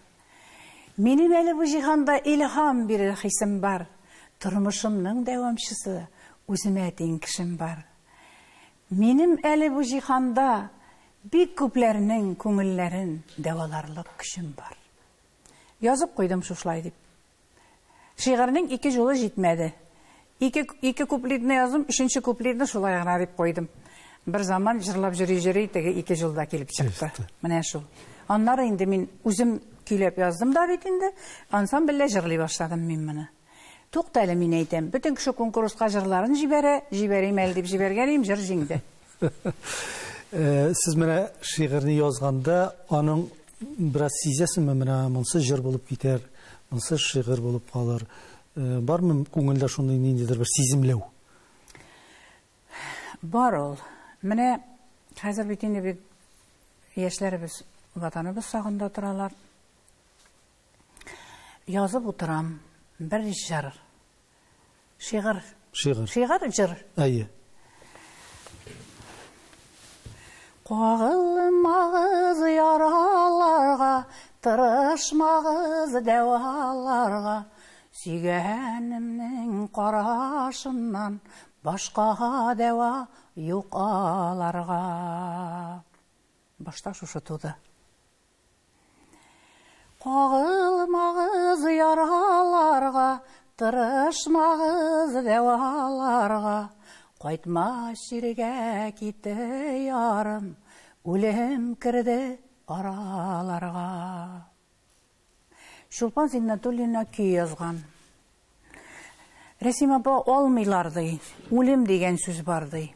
Минем әле бу җиһанда илһам бирер хисем бар. Тормышымның дәвамчысы үземә тиң кешем бар. Минем әле бу җиһанда бик күпләрнең күңелләрен дәваларлык көчем бар. Язып куйдым шулай дип. Шигырьнең 2 җылы җитмәде. 2 куплетны язым, 3нче куплетны шулай гына дип куйдым. Бер заман җырлап җыри теге 2 җылда килеп чыкты. Менә шул. Аннары инде мин үзем көйләп яздым да бит инде. Ансамбльдә җырлый башладым мин моны. Тукта әле мин әйтәм, бөтен кеше конкурска җырларын җибәрәм әле дип җибәргәнем җыр җиңде. Сез менә шигырьне язганда, аның бераз сизәсезме, менә монсы җыр булып китәр, монсы шигырь булып калыр. Бармы күңелдә шундый ниндидер бер сиземләү? Бар ул. Менә хәзер бит инде бит яшьләребез ватаныбыз сагында торалар. Язып утырам бер җыр. Шигырь. Шигырь җыр. Әйе. Кагылмагыз яраларга, тырышмагыз дәваларга, сөйгәнемнең карашыннан башка дәва юк аларга. Башта шушы туды. Кагылмагыз яраларга, тырышмагыз дәваларга, кайтма сиргә китте ярым, үлем кирде араларга. Шулпан Зиннатуллина көй язган. Рәсим апа алмыйлар ди, үлем дигән сүз бар ди.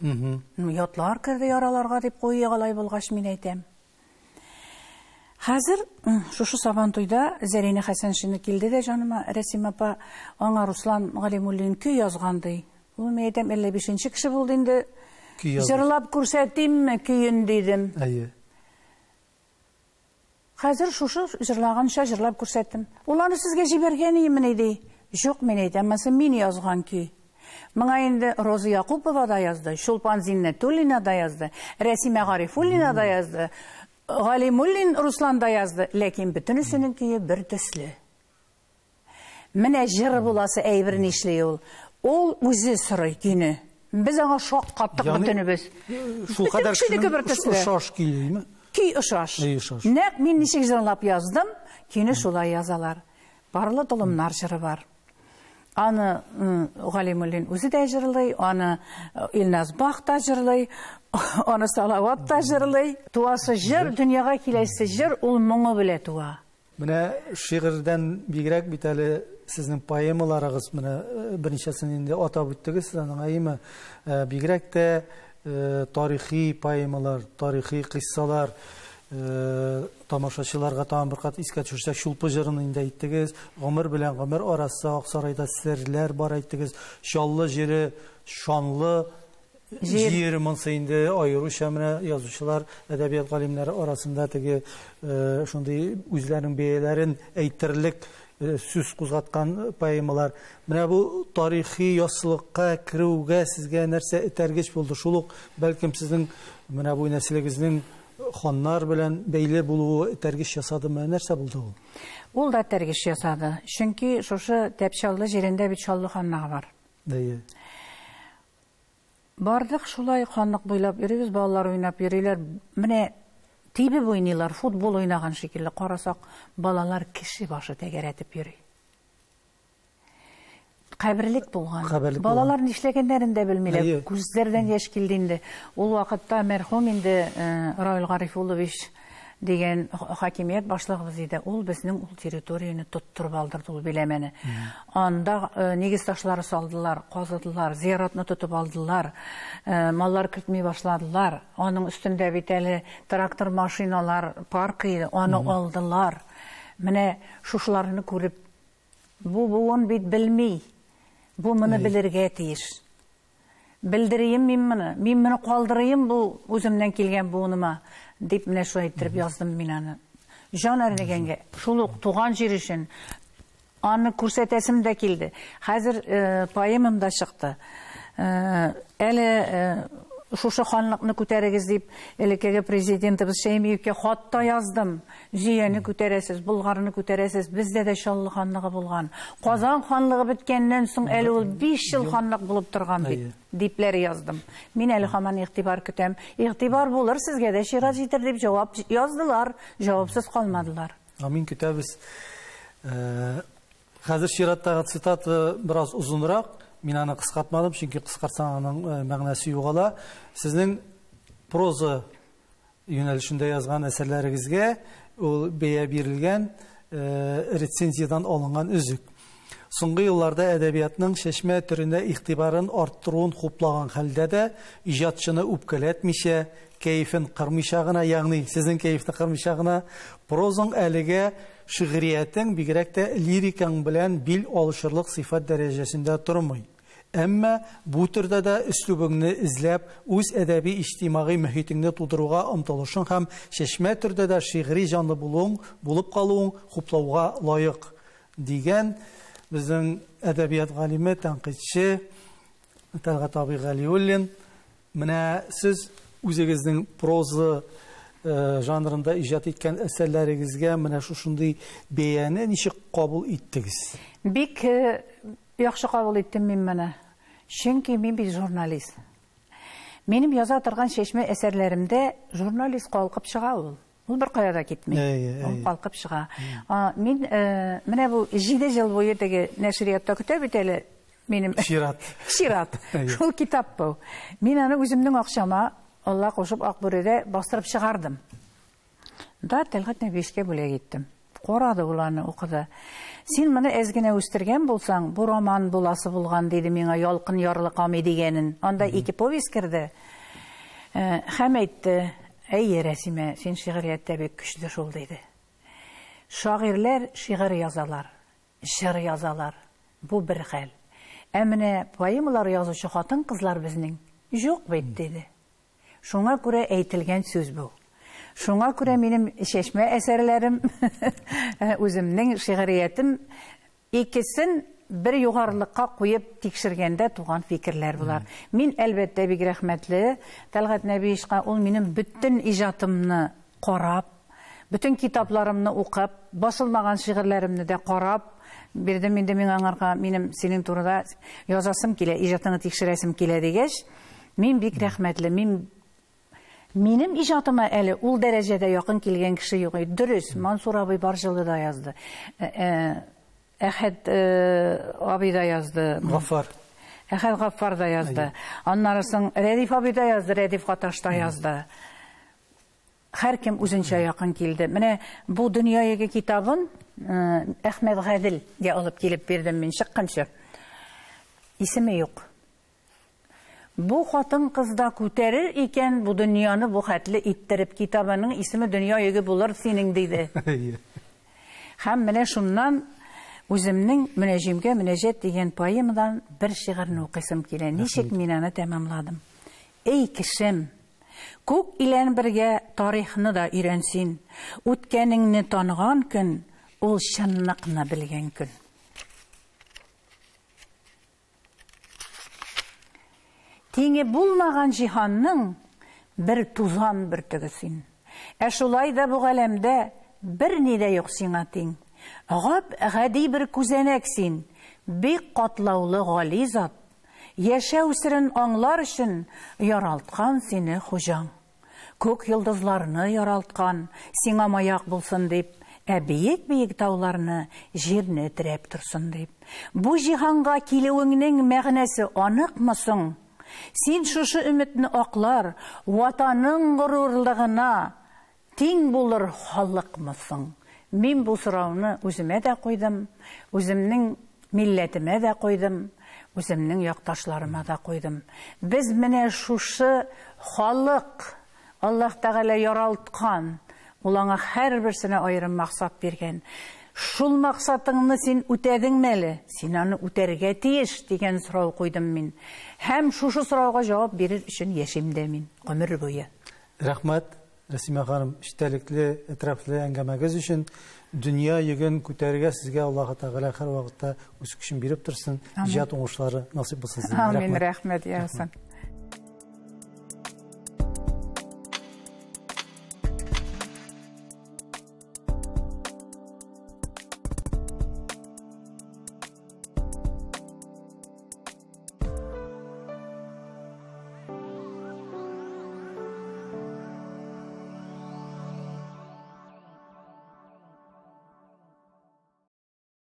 Ятлар кирде яраларга дип куйгалай булгач мин әйтәм. Хәзер шушы Сабантуйда Зәринә Хәсәншина килде дә җаныма, Рәсим апа аңа Руслан Галимуллин көй язган ди. Ул мен әйтәм, 55нче кеше булды инде. Җырлап күрсәтимме көен дидем. Әйе. Хәзер шушы җырлаганча җырлап күрсәттем. Уларны сезгә җибәргән иде. Юк, мен әйтәм, мин язган көй. Моңа инде Роза Якупова да язды, Шулпан Зиннәтуллина да язды, Рәсимә Гарифуллина да язды, Галимуллин Руслан да язды, ләкин бөтенесенең көе бер төсле. Менә җыр буласы әйбер нишле ул. Ул үзе сырый көйне. Без аңа шак каттык бөтенебез. Шул кадәр шаш көйме? Көй ошаш. Нәкъ мин ничек җырлап яздым, көйне шулай язалар. Барлы толымнар җыры бар. Аны Галимуллин үзе дә җырлый, аны Илназ Бах та җырлый, аны Салават та җырлый. Туасы җыр, дөньяга киләсе җыр, ул моңы белә туа. Менә шигырьдән бигрәк бит әле сезнең поэмаларыгыз, менә берничәсен инде атап үттегез, аның бигрәк тә тарихи поэмалар, тарихи кыйссалар, тамашачыларга тагын бер кат искә төшерсәк, Шулпы җырын инде әйттегез, гомер белән гомер арасы, Аксарайда серләр бар әйттегез, Чаллы җире, шанлы җир монсы инде аеруча менә язучылар, әдәбият галимнәре арасында теге шундый үзләренең бәяләрен әйтерлек сүз кузгаткан поэмалар. Менә бу тарихи яссылыкка кирүгә сезгә нәрсә этәргеч булды? Шул ук бәлкем сезнең менә бу нәселегезнең ханнар белән бәйле булуы этәргеч ясадымы? Нәрсә булды ул? Ул да этәргеч ясады. Чөнки шушы Тәпчаллы җирендә бит Чаллы ханлыгы бар. Бардык шулай ханлык буйлап йөрибез, балалар уйнап йөриләр. Менә тибеп уйныйлар, футбол уйнаган шикелле карасак, балалар кеше башы тәгәрәтеп йөри. Каберлек булган. Балалар нишләгәннәрен дә белмиләр. Күзләрдән яшь килде инде. Ул вакытта мәрхүм инде Равил Гарифуллович дигән хакимият башлыгыбыз иде. Ул безнең ул территорияны тоттырып алдырды, ул биләмәне. Анда нигез ташлары салдылар, казыдылар, зиратны тотып алдылар, маллар кертми башладылар. Аның өстендә бит әле трактор машиналар паркы, аны алдылар. Менә шушыларны күреп, бу бит белми. Бу моны белергә тиеш. Белдерәм мин моны калдырыйм бу үземнән килгән буыныма дип менә шулай итеп яздым мин аны. Җан әрнегәнгә, шул ук туган җир өчен аны күрсәтәсем дә килде. Хәзер поэмам да чыкты. Әле шушы ханлыкны күтәрегез дип элеккеге президентыбыз Шәймиевкә хат та яздым. Җияне күтәрәсез, Булгарны күтәрәсез. Бездә дә Чаллы ханлыгы булган. Казан ханлыгы биткәннән соң әле ул 5 ел ханлык булып торган бит. Дипләр яздым. Мин әле һаман игътибар көтәм. Игътибар булыр, сезгә дә шират җитер дип җавап яздылар. Җавапсыз калмадылар. Амин көтәбез. Хәзер шираттагы цитаты бераз узынрак. Мин аны кыскартмадым, чөнки кыскартсаң аның мәгънәсе югала. Сезнең проза юнәлешендә язган әсәрләрегезгә ул бәя бирелгән рецензиядан алынган үзек. Соңгы елларда әдәбиятның шәшмә төрендә игътибарын арттыруын хуплаган хәлдә дә иҗатчыны үпкәләтмичә, кәефен кырмыйча гына, ягъни сезнең кәефне кырмыйча гына прозаң әлегә шигъриятең бигрәк тә лирикаң белән бил алышырлык сыйфат дәрәҗәсендә тормый. Әмма бу төрдә дә үслубыңны эзләп, үз әдәби иҗтимагый мөхитеңне тудыруга омтылышың һәм шәшмә төрдә дә шигъри җанлы булып калуың хуплауга лаек дигән безнең әдәбият галиме, тәнкыйтьче Тәлгать абый Галиуллин. Менә сез үзегезнең проза жанрында иҗат иткән әсәрләрегезгә менә шушындый бәяне ничек кабул иттегез? Бик яхшы кабул иттем мин моны. Чөнки мин бит журналист. Минем яза торган шәшмә әсәрләремдә журналист калкып чыга ул. Ул бер кая да китми. Ул калкып чыга. Мин менә бу 7 ел буе теге нәшриятта көтә бит әле минем Шират. Шул китап бу. Мин аны үземнең акчама Алла кушып Акбүредә бастырып чыгардым. Да Тәлгать Нәбиевскә бүләк иттем. Карады уларны, укыды. Син моны әзгенә үстергән булсаң, бу роман буласы булган диде миңа Ялкын ярлы камый дигәнен. Анда 2 повесть керде. Һәм әйтте, әйе Рәсимә, син шигъриятта бик көчле шул диде. Шагыйрьләр шигырь язалар, җыр язалар. Бу бер хәл. Ә менә поэмалар язучы хатын-кызлар безнең юк бит диде. Шуңа күрә әйтелгән сүз бу. Шуңа күрә минем шешмә әсәрләрем, үземнең шигъриятем икесен бер югарылыкка куеп тикшергәндә туган фикерләр булар. Мин әлбәттә бик рәхмәтле Тәлгать Нәбиевичка, ул минем бөтен иҗатымны карап, бөтен китапларымны укып, басылмаган шигырьләремне дә карап, бирдем инде мин аңарга, минем синең турыда язасым килә, иҗатыңны тикшерәсем килә дигәч, мин бик рәхмәтле. Минем иҗатыма әле ул дәрәҗәдә якын килгән кеше юк. Дөрес, Мансур абый Барҗылы да язды. Әхәт абый да язды. Әхәт Гаффар да язды. Аннары соң Рәдиф абый да язды, Рәдиф Каташ да язды. Һәркем үзенчә якын килде. Менә бу дөньяга китабын Әхмәт Гадилгә алып килеп бирдем мин чыкканчы. Исеме юк. Бу хатын кызда күтәрер икән бу дөньяны бу хәтле иттереп, китабының исеме дөнья йөге булыр синең диде. Һәм менә шуннан үземнең Мөнәҗимгә Мөнәҗәт дигән поэмадан бер шигырьне укысым килә. Ничек мин аны тәмамладым? Эй кешем, күк илән бергә тарихны да өйрәнсин. Үткәнеңне таныган көн, ул чынлыкны белгән көн. Тиңе булмаган җиһанның бер тузан бөртеге син. Шулай да бу галәмдә бер ни дә юк сиңа тиң. Гади бер күзәнәк син, бик катлаулы гали зат. Яшәү серен аңлар өчен яралткан сине хуҗаң. Күк йолдызларны яралткан, сиңа маяк булсын дип, биек-биек тауларны җирне терәп торсын дип. Бу җиһанга килүеңнең мәгънәсе аныкмы соң? Син шушы өметне аклар, ватаның горурлыгына тиң булыр халыкмысың? Мин бу сорауны үземә дә куйдым, үземнең милләтемә дә куйдым, үземнең якташларыма да куйдым. Без менә шушы халык Аллаһ Тәгалә яралткан, ул аңа һәрберсенә аерым максат биргән. Шул максатыңны син үтәдеңме әле? Син аны үтәргә тиеш дигән сорау куйдым мин. Һәм шушы сорауга җавап бирер өчен яшим дә мин гомер буе. Рәхмәт, Рәсимә ханым, эчтәлекле, әтрәфле әңгәмәгез өчен. Дөнья йөген күтәрергә сезгә Аллаһ Тәгалә һәр вакытта үз көчен биреп торсын. Иҗат уңышлары насыйп булсын. Амин, рәхмәт, я Хәсән.